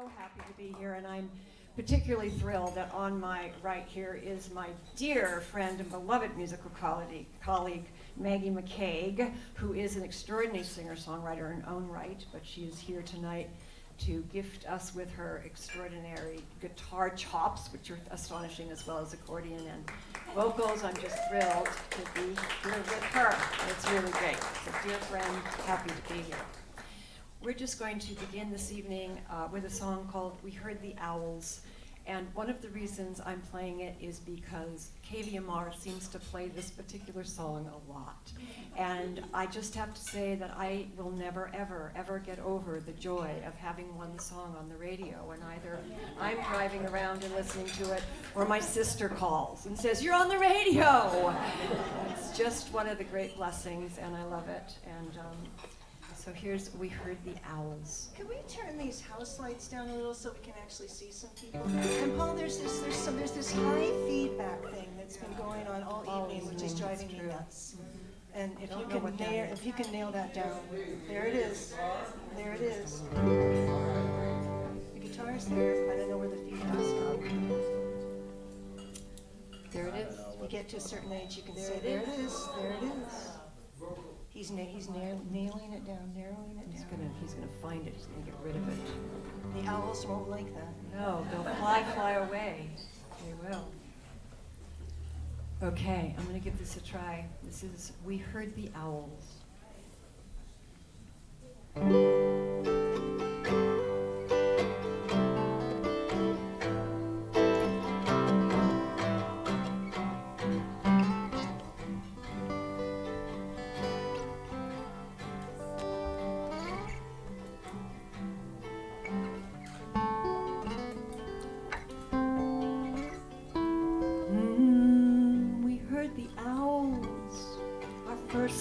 so happy to be here, and I'm particularly thrilled that on my right here is my dear friend and beloved musical colleague Maggie McKaig, who is an extraordinary singer-songwriter in her own right, but she is here tonight to gift us with her extraordinary guitar chops, which are astonishing, as well as accordion and vocals. I'm just thrilled to be here with her. It's really great. So, dear friend, happy to be here. We're just going to begin this evening with a song called We Heard the Owls. And one of the reasons I'm playing it is because KVMR seems to play this particular song a lot. And I just have to say that I will never, ever get over the joy of having one song on the radio when either I'm driving around and listening to it, or my sister calls and says, "You're on the radio!" It's just one of the great blessings, and I love it. And so here's We Heard the Owls. Can we turn these house lights down a little so we can actually see some people? And Paul, there's this high feedback thing that's been going on all evening, which is driving me nuts. And if you can nail that down, there it is. There it is. The guitar's there. I don't know where the feedback's from. There it is. You get to a certain age, you can say, there it is. There it is. He's nailing it down, narrowing it down. He's gonna find it. He's gonna get rid of it. The owls won't like that. No, they'll fly away. They will. Okay, I'm gonna give this a try. This is We Heard the Owls.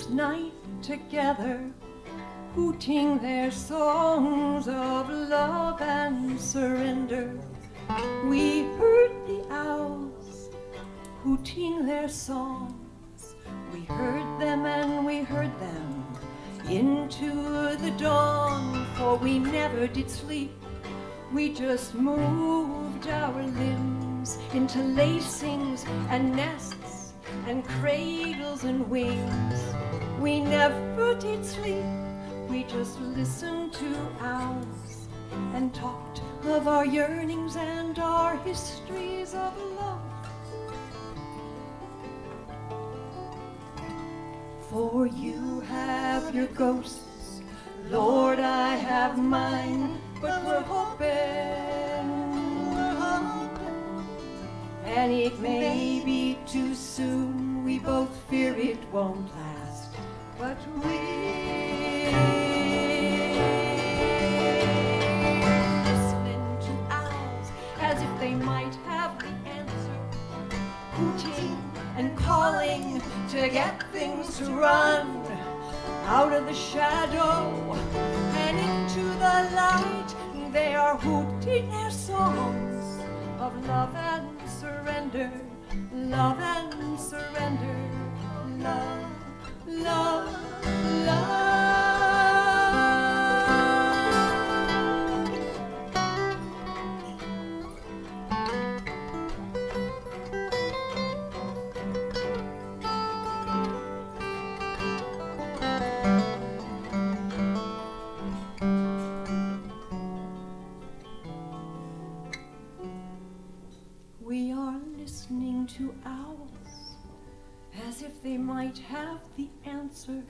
Night together, hooting their songs of love and surrender. We heard the owls hooting their songs. We heard them and we heard them into the dawn, for we never did sleep. We just moved our limbs into lacings and nests and cradles and wings. We never did sleep, we just listened to owls and talked of our yearnings and our histories of love. For you have your ghosts, Lord, I have mine, but we're hoping, and it may be too soon, we both fear it won't last. But we listening to owls as if they might have the answer, hooting and calling to get things to run out of the shadow and into the light. They are hooting their songs of love and surrender, love and surrender, love. Love, love. We are listening to owls as if they might have the answer.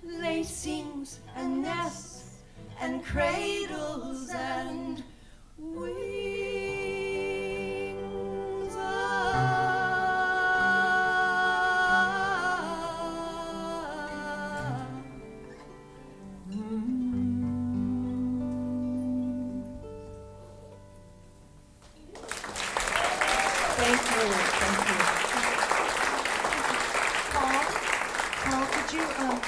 Lacings and nests and cradles and wings. Thank you. Paul, could you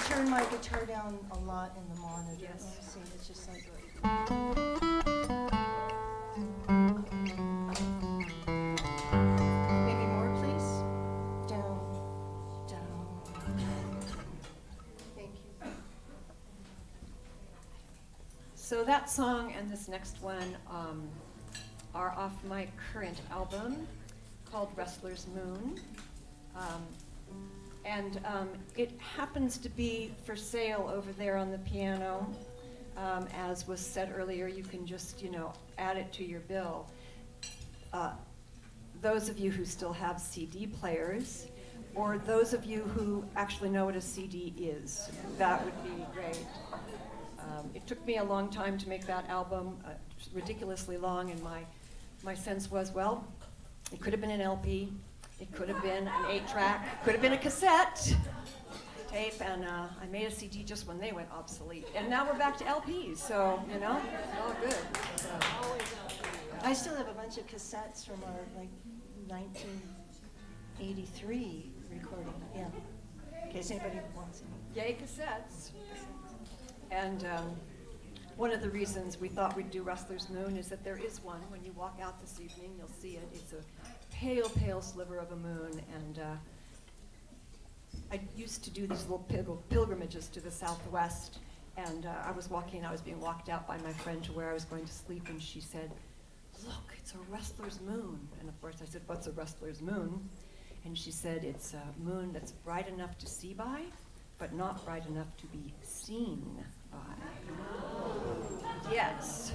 turn my guitar down a lot in the monitor? Yes. Let me see, it's just like maybe more, please. Down, down. Thank you. So that song and this next one are off my current album called Rustler's Moon. It happens to be for sale over there on the piano. As was said earlier, you can just, add it to your bill. Those of you who still have CD players, or those of you who actually know what a CD is, that would be great. It took me a long time to make that album, ridiculously long, and my sense was, well, it could have been an LP, it could have been an 8-track, could have been a cassette tape, and I made a CD just when they went obsolete. And now we're back to LPs, so, it's all good. So. I still have a bunch of cassettes from our 1983 recording, yeah, in case anybody wants any. Yay, cassettes. And one of the reasons we thought we'd do Rustler's Moon is that there is one. When you walk out this evening, you'll see it. It's a pale, pale sliver of a moon, and I used to do these little pilgrimages to the Southwest, and I was being walked out by my friend to where I was going to sleep, and she said, "Look, it's a Rustler's Moon." And of course I said, "What's a Rustler's Moon?" And she said, "It's a moon that's bright enough to see by, but not bright enough to be seen by." Yes.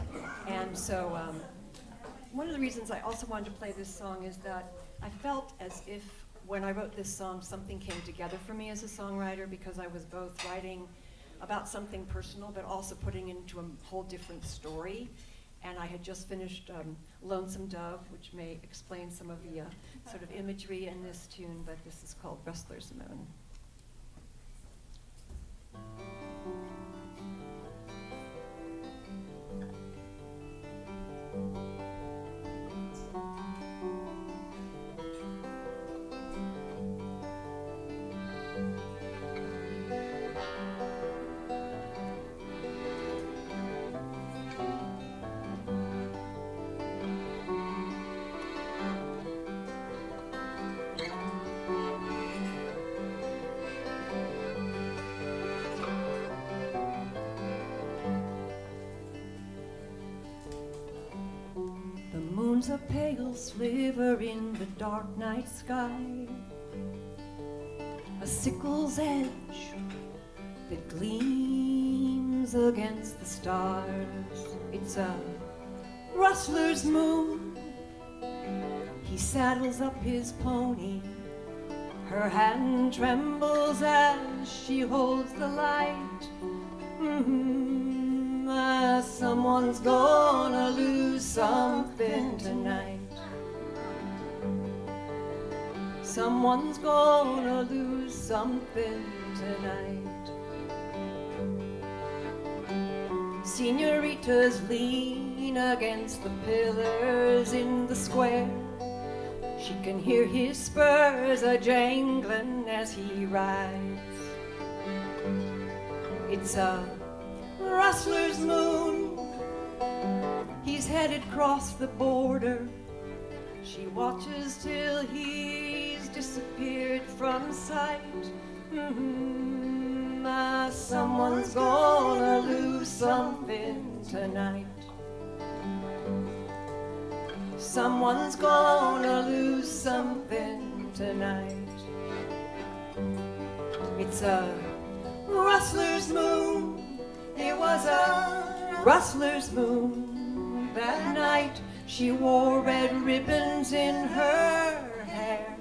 And so one of the reasons I also wanted to play this song is that I felt as if when I wrote this song, something came together for me as a songwriter, because I was both writing about something personal, but also putting into a whole different story. And I had just finished Lonesome Dove, which may explain some of the sort of imagery in this tune, but this is called Rustler's Moon. A pale sliver in the dark night sky, a sickle's edge that gleams against the stars. It's a rustler's moon. He saddles up his pony, her hand trembles as she holds the light. Someone's gonna lose something tonight. Someone's gonna lose something tonight. Senoritas lean against the pillars in the square. She can hear his spurs a-jangling as he rides. It's a rustler's moon. He's headed across the border. She watches till he's disappeared from sight. Someone's gonna lose something tonight. Someone's gonna lose something tonight. It's a rustler's moon. It was a rustler's moon. That night she wore red ribbons in her hair,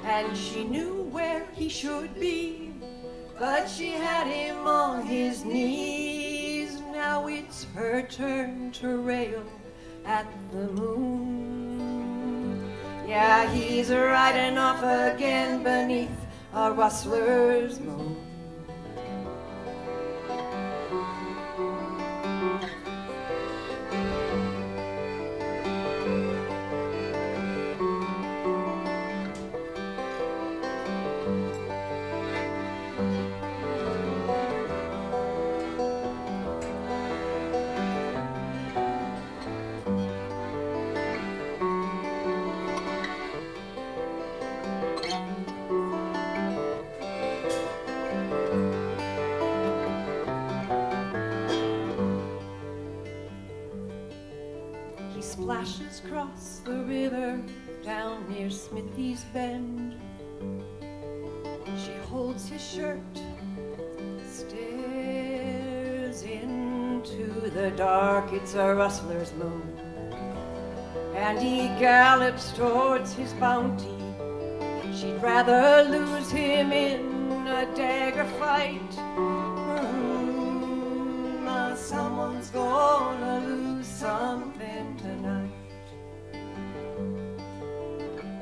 and she knew where he should be, but she had him on his knees. Now it's her turn to rail at the moon. Yeah, he's riding off again beneath a rustler's moon. He splashes across the river down near Smithy's Bend. She holds his shirt, stares into the dark. It's a rustler's moon, and he gallops towards his bounty. She'd rather lose him in a dagger fight. Someone's gonna lose something tonight.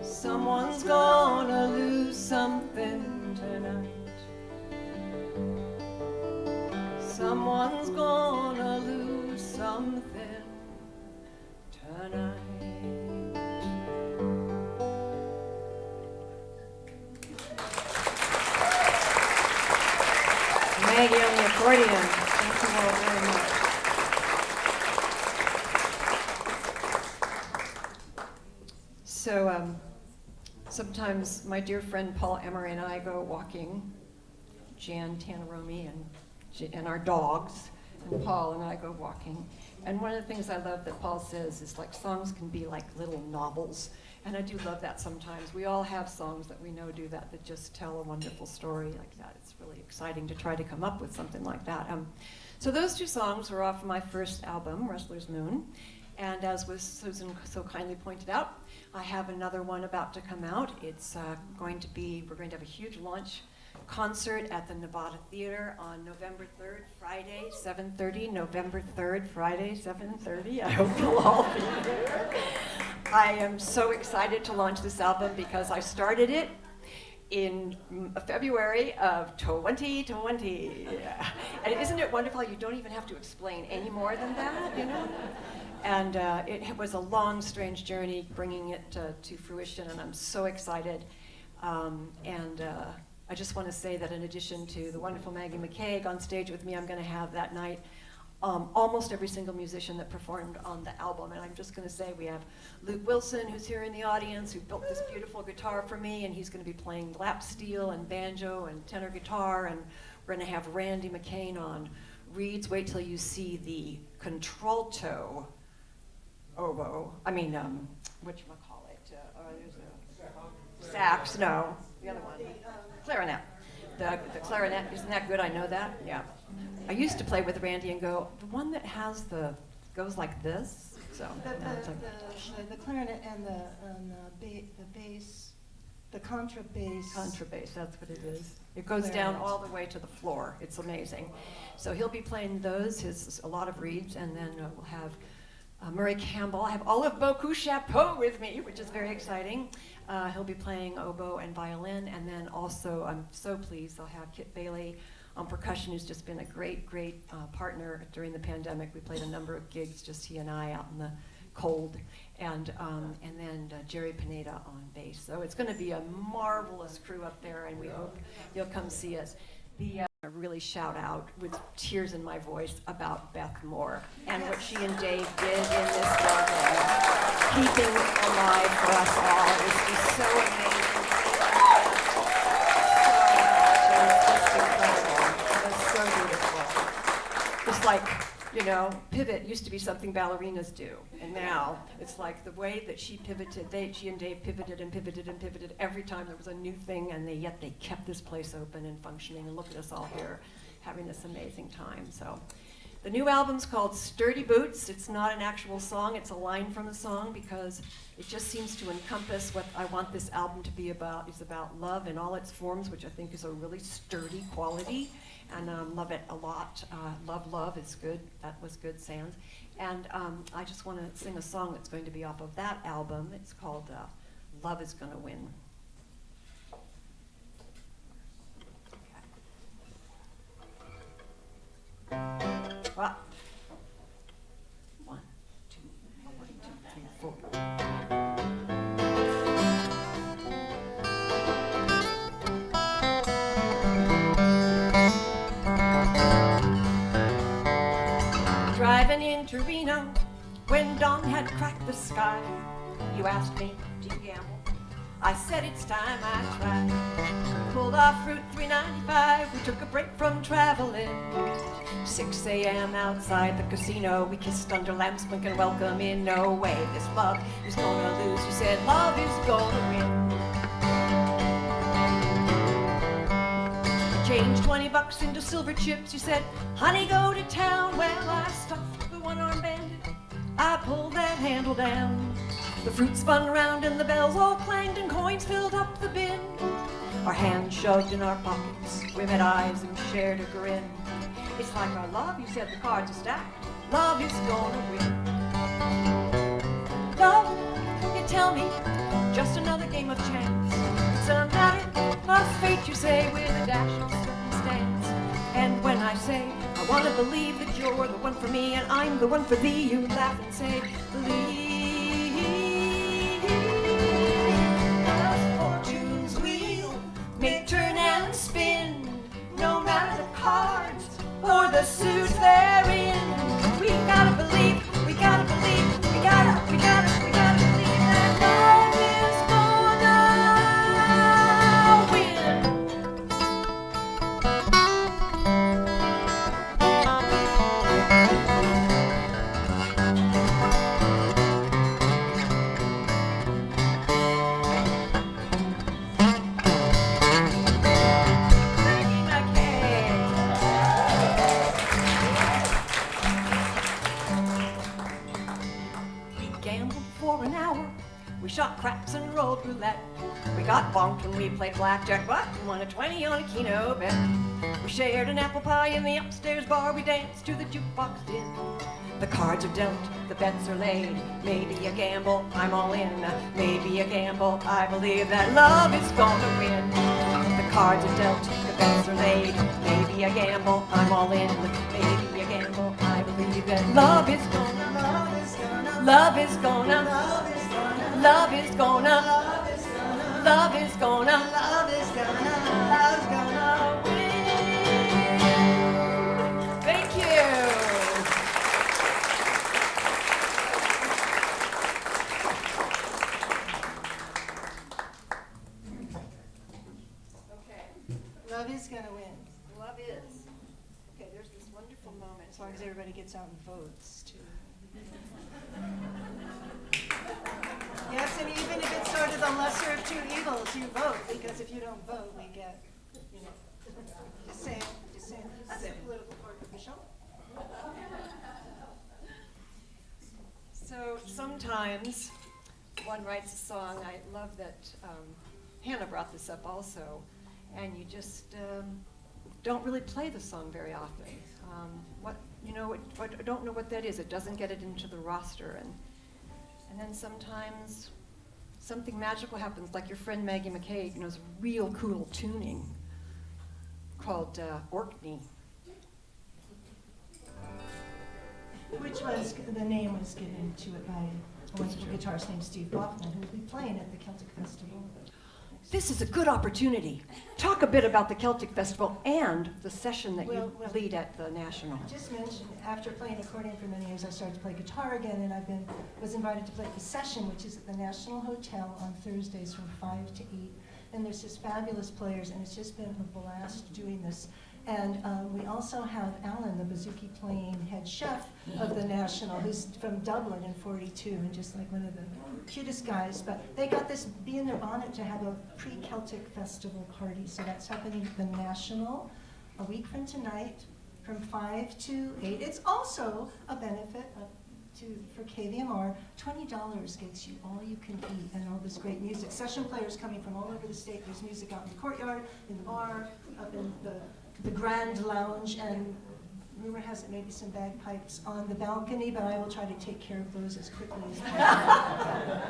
Someone's gonna lose something tonight. Someone's gonna lose something tonight. Maggie on the accordion. Thank you all very much. So sometimes my dear friend Paul Emery and I go walking, Jan Tanaromi and our dogs, and Paul and I go walking. And one of the things I love that Paul says is like songs can be like little novels. And I do love that sometimes. We all have songs that we know do that just tell a wonderful story like that. It's really exciting to try to come up with something like that. So those two songs were off my first album, Rustler's Moon. And as was Susan so kindly pointed out, I have another one about to come out. It's we're going to have a huge launch concert at the Nevada Theater on November 3rd, Friday, 7:30. November 3rd, Friday, 7:30. I hope you'll all be there. I am so excited to launch this album because I started it in February of 2020. Yeah. And isn't it wonderful? You don't even have to explain any more than that, you know? And it was a long, strange journey bringing it to fruition, and I'm so excited. I just want to say that in addition to the wonderful Maggie McKaig on stage with me, I'm going to have that night almost every single musician that performed on the album. And I'm just going to say we have Luke Wilson, who's here in the audience, who built this beautiful guitar for me, and he's going to be playing lap steel and banjo and tenor guitar. And we're going to have Randy McCain on reeds. Wait till you see the contralto oboe. I mean, whatchamacallit? There's a sax, no, the other one. Clarinet. The clarinet, isn't that good? I know that, yeah. I used to play with Randy and go, the one that goes like this. So the clarinet and the bass, the contrabass. Contrabass, that's what it is. It goes down all the way to the floor. It's amazing. So he'll be playing those, a lot of reeds, and then we'll have Murray Campbell. I have Olive Beaucoup Chapeau with me, which is very exciting. He'll be playing oboe and violin, and then also I'm so pleased I'll have Kit Bailey on percussion, who's just been a great partner during the pandemic. We played a number of gigs, just he and I, out in the cold, and then Jerry Pineda on bass. So it's going to be a marvelous crew up there, and we hope you'll come see us. I really shout out with tears in my voice about Beth Moore and what she and Dave did in this project, keeping alive for us all. It's just so amazing. It was so beautiful. It's like, you know, pivot used to be something ballerinas do, and now it's like the way that she pivoted, she and Dave pivoted and pivoted and pivoted every time there was a new thing, and yet they kept this place open and functioning, and look at us all here having this amazing time. So the new album's called Sturdy Boots. It's not an actual song, it's a line from the song, because it just seems to encompass what I want this album to be about. It's about love in all its forms, which I think is a really sturdy quality, and love it a lot. Love is good. That was good, Sands. And I just want to sing a song that's going to be off of that album. It's called Love Is Gonna Win. Well, 1, 2, 3, 4. Driving into Reno when dawn had cracked the sky, you asked me, do you gamble? I said it's time I tried. Pulled off Route 395, we took a break from traveling. 6 a.m. outside the casino, we kissed under lamps, blinking welcome in. No way, this love is gonna lose. You said love is gonna win. Changed 20 bucks into silver chips. You said, honey, go to town. Well, I stuffed the one-armed bandit. I pulled that handle down. The fruit spun round and the bells all clanged and coins filled up the bin. Our hands shoved in our pockets. We met eyes and shared a grin. It's like our love, you said the cards are stacked. Love is gonna win. Love, you tell me, just another game of chance. It's a matter of fate, you say, with a dash of circumstance. And when I say, I want to believe that you're the one for me and I'm the one for thee, you laugh and say, believe. As fortune's wheel may turn and spin, no matter the cards or the suits they're in. We gotta believe, we gotta believe, we gotta believe that love is gonna win. Maggie McKaig. We gambled for an hour. We shot craps and rolled roulette. We got bonked when we played blackjack, but we won a 20 on a keno bet. We shared an apple pie in the upstairs bar. We danced to the jukebox din. The cards are dealt, the bets are laid. Maybe a gamble, I'm all in. Maybe a gamble, I believe that love is gonna win. The cards are dealt, the bets are laid. Maybe a gamble, I'm all in. Maybe a gamble, I believe that love is gonna, love is gonna, love is gonna, love is gonna, love is gonna, love is gonna win. Thank you. Love is gonna win, Love is. Okay, there's this wonderful moment. as long as everybody gets out and votes, too. Yes, and even if it's sort of the lesser of two evils, you vote, because if you don't vote, we get, you know, just saying, that's a political part of the show. So sometimes one writes a song. I love that Hannah brought this up also, and you just don't really play the song very often. I don't know what that is. It doesn't get it into the roster, and then sometimes something magical happens, like your friend Maggie McKaig knows real cool tuning called Orkney. Which was, the name was given to it by a wonderful guitarist named Steve Bachman, who will be playing at the Celtic Festival. This is a good opportunity. Talk a bit about the Celtic Festival and the session that you Well, lead at the National. Just mentioned, after playing accordion for many years, I started to play guitar again, and was invited to play the session, which is at the National Hotel on Thursdays from 5 to 8. And there's just fabulous players, and it's just been a blast doing this. And we also have Alan, the bouzouki playing head chef of the National, who's from Dublin in 42, and just like one of the cutest guys. But they got this bee in their bonnet to have a pre-Celtic festival party. So that's happening at the National a week from tonight from 5 to 8. It's also a benefit for KVMR. $20 gets you all you can eat and all this great music. Session players coming from all over the state. There's music out in the courtyard, in the bar, up in the Grand Lounge, and rumor has it maybe some bagpipes on the balcony, but I will try to take care of those as quickly as possible.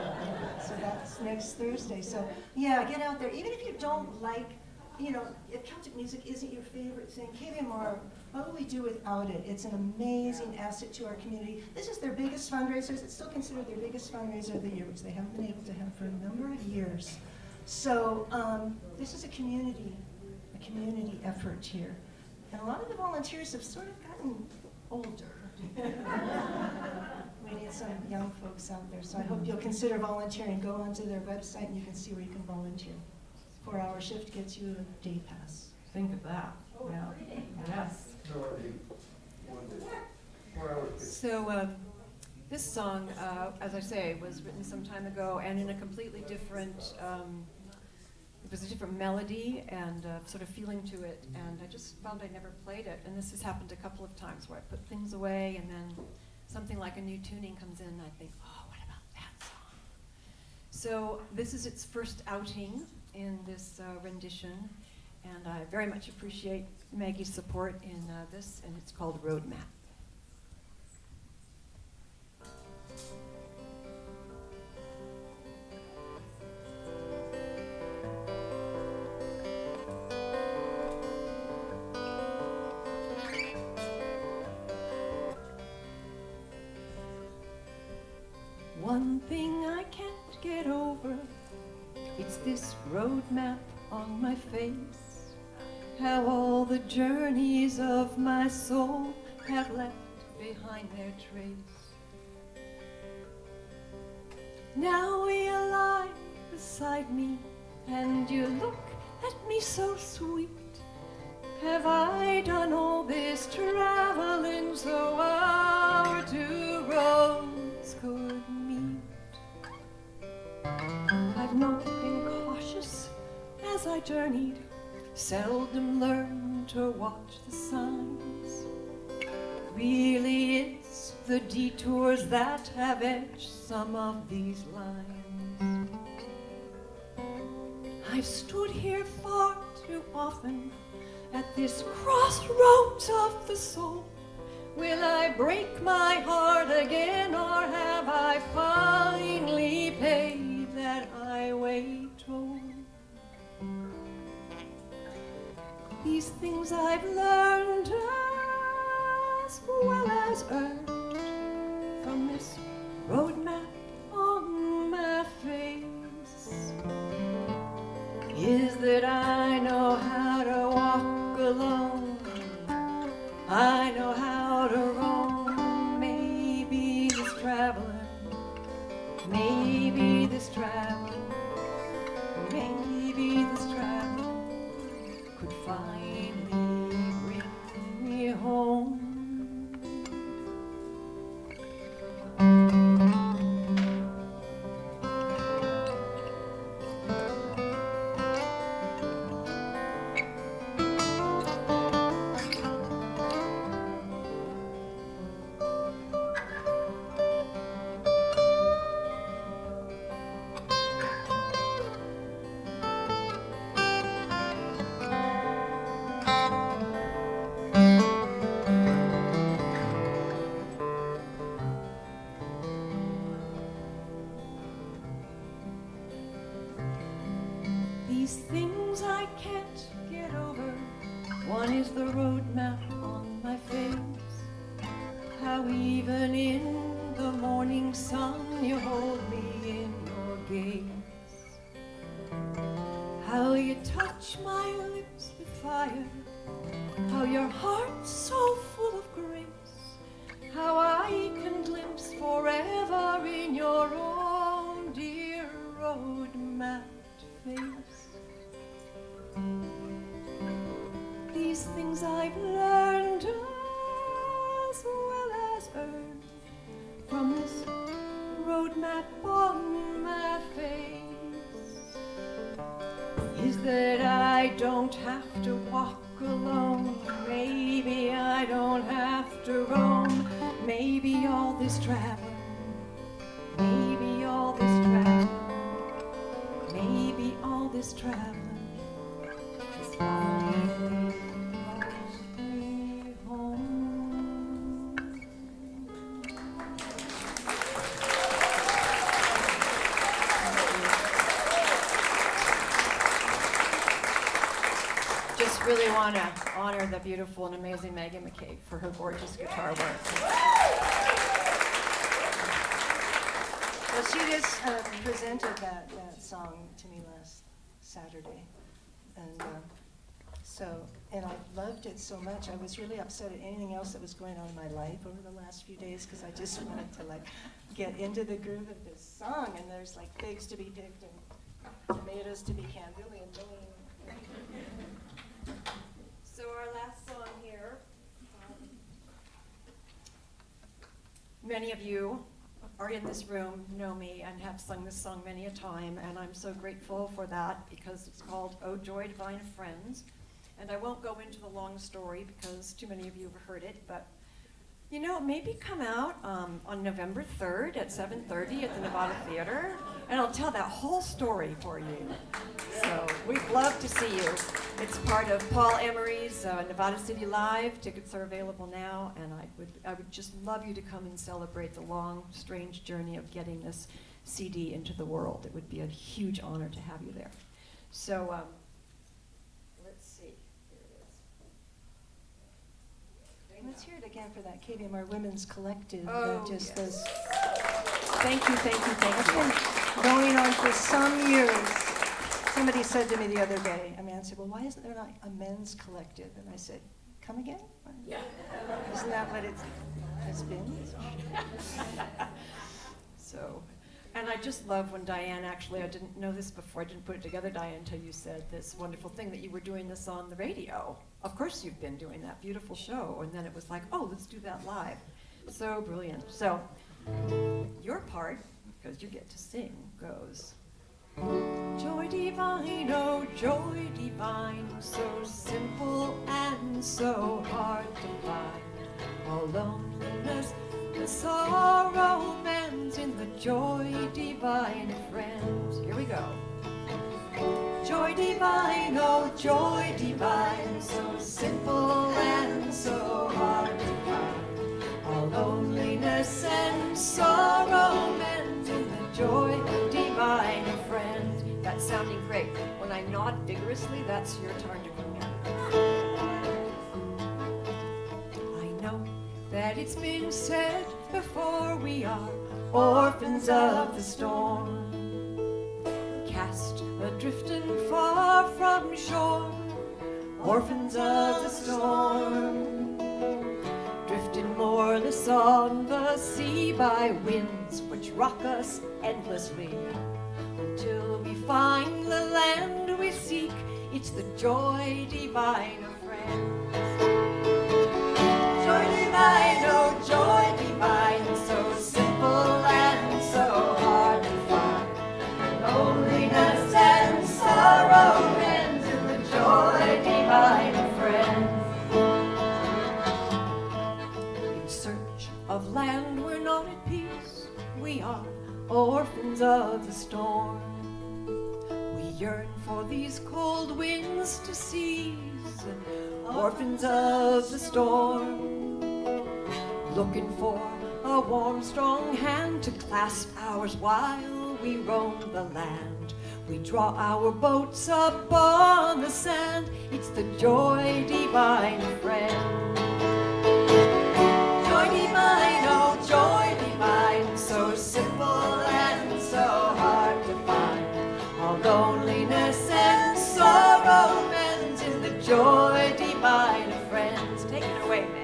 So that's next Thursday. So yeah, get out there. Even if you don't like, if Celtic music isn't your favorite thing, KVMR, what would we do without it? It's an amazing asset to our community. This is their biggest fundraisers. It's still considered their biggest fundraiser of the year, which they haven't been able to have for a number of years. So this is a community effort here. And a lot of the volunteers have sort of gotten older. We need some young folks out there. So I hope you'll consider volunteering. Go onto their website and you can see where you can volunteer. 4-hour shift gets you a day pass. Think of that. Yeah. Yes. So this song, as I say, was written some time ago and in a completely different, it was a different melody and sort of feeling to it, and I just found I never played it. And this has happened a couple of times where I put things away and then something like a new tuning comes in and I think, oh, what about that song? So this is its first outing in this rendition, and I very much appreciate Maggie's support in this, and it's called Roadmap. One thing I can't get over, it's this roadmap on my face. How all the journeys of my soul have left behind their trace. Now you lie beside me and you look at me so sweet. Have I done all this traveling so our two roads could meet? I've not been cautious as I journeyed, seldom learned to watch the signs. Really it's the detours that have etched some of these lines. I've stood here far too often at this crossroads of the soul. Will I break my heart again, or have I finally paid that highway toll? These things I've learned as well as earned from this roadmap on my face is that I know how to walk alone. I know how to roam. Maybe this traveling, maybe this traveling, maybe this traveling could finally bring me home. These things I can't get over. One is the roadmap on my face. How even in the morning sun you hold me in your gaze. How you touch my lips with fire. How your heart's so full of grace. How I can glimpse forever in your own dear road-mapped face. These things I've learned as well as earned from this roadmap on my face is that I don't have to walk alone. Maybe I don't have to roam. Maybe all this traveling, maybe all this traveling, maybe all this traveling is finally brought me home. Just really want to honor the beautiful and amazing Maggie McKaig for her gorgeous guitar work. Well, she just presented that song to me last Saturday. And So, and I loved it so much. I was really upset at anything else that was going on in my life over the last few days because I just wanted to like get into the groove of this song. And there's like figs to be picked and tomatoes to be canned. Really annoying. So our last song here. Many of you are in this room, know me, and have sung this song many a time, and I'm so grateful for that because it's called "Oh Joy Divine of Friends." And I won't go into the long story because too many of you have heard it, but you know, maybe come out on November 3rd at 7:30 at the Nevada Theater, and I'll tell that whole story for you. So we'd love to see you. It's part of Paul Emery's Nevada City Live. Tickets are available now, and I would just love you to come and celebrate the long, strange journey of getting this CD into the world. It would be a huge honor to have you there. So let's see. Here it is. Let's hear it again for that KVMR Women's Collective. Oh, just yes. those. Thank you, thank you, thank It's you. been going on for some years. Somebody said to me the other day, I said, well, why isn't there like a men's collective? And I said, come again? Yeah. Isn't that what it's been? So, and I just love when Diane, actually, I didn't know this before, I didn't put it together, Diane, until you said this wonderful thing that you were doing this on the radio. Of course you've been doing that beautiful show, and then it was like, oh, let's do that live. So brilliant. So, your part, because you get to sing, goes, joy divine, oh joy divine, so simple and so hard to find. All loneliness, the sorrow mends in the joy divine of friends. Here we go. Joy divine, oh joy divine, so simple and so hard to find. All loneliness and sorrow mends in the joy divine of friends. That's sounding great. When I nod vigorously, that's your turn to come in. I know that it's been said before, we are orphans of the storm, cast adrift and far from shore, orphans of the storm, drifting moorless on the sea by winds which rock us endlessly, until we find the land we seek. It's the joy divine of friends. Joy divine, oh joy divine, so simple and so hard to find. Loneliness and sorrow ends in the joy divine of friends. In search of land we're not at peace, we are orphans of the storm. We yearn for these cold winds to seize, orphans of the storm, looking for a warm, strong hand to clasp ours while we roam the land. We draw our boats up on the sand. It's the joy divine friend. Joy divine, oh joy divine, so simple and so hard to find. All loneliness and sorrow mends in the joy divine of friends. Take it away, May.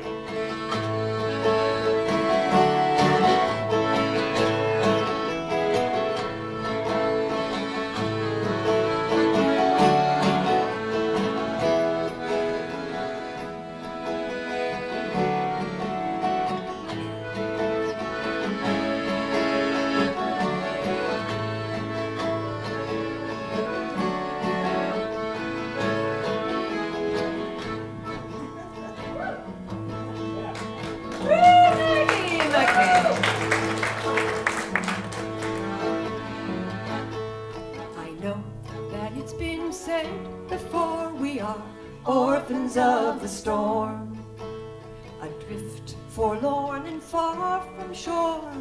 Maggie McKaig. I know that it's been said before, we are orphans of the storm, adrift, forlorn and far from shore,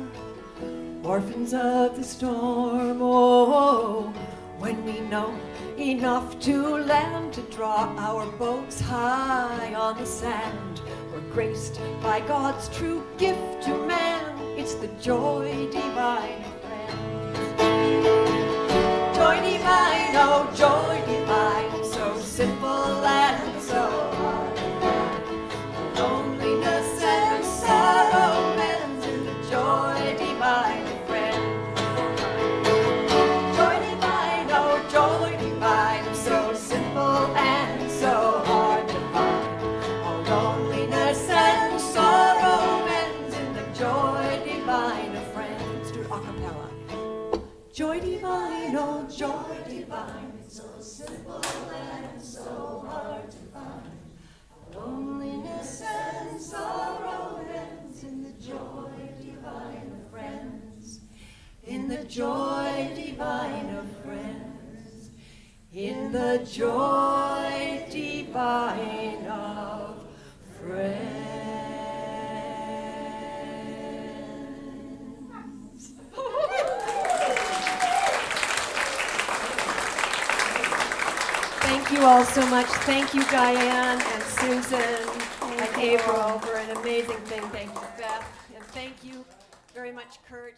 orphans of the storm. Oh, when we know enough to land, to draw our boats high on the sand, we're graced by God's true gift to man. It's the joy divine of friends. Joy divine, oh joy divine, so simple and Joy divine, oh joy divine, it's so simple and so hard to find. Loneliness and sorrow ends in the joy divine of friends. In the joy divine of friends. In the joy divine of friends. Thank you all so much. Thank you, Diane and Susan and April, for an amazing thing. Thank you, Beth. And thank you very much, Kurt.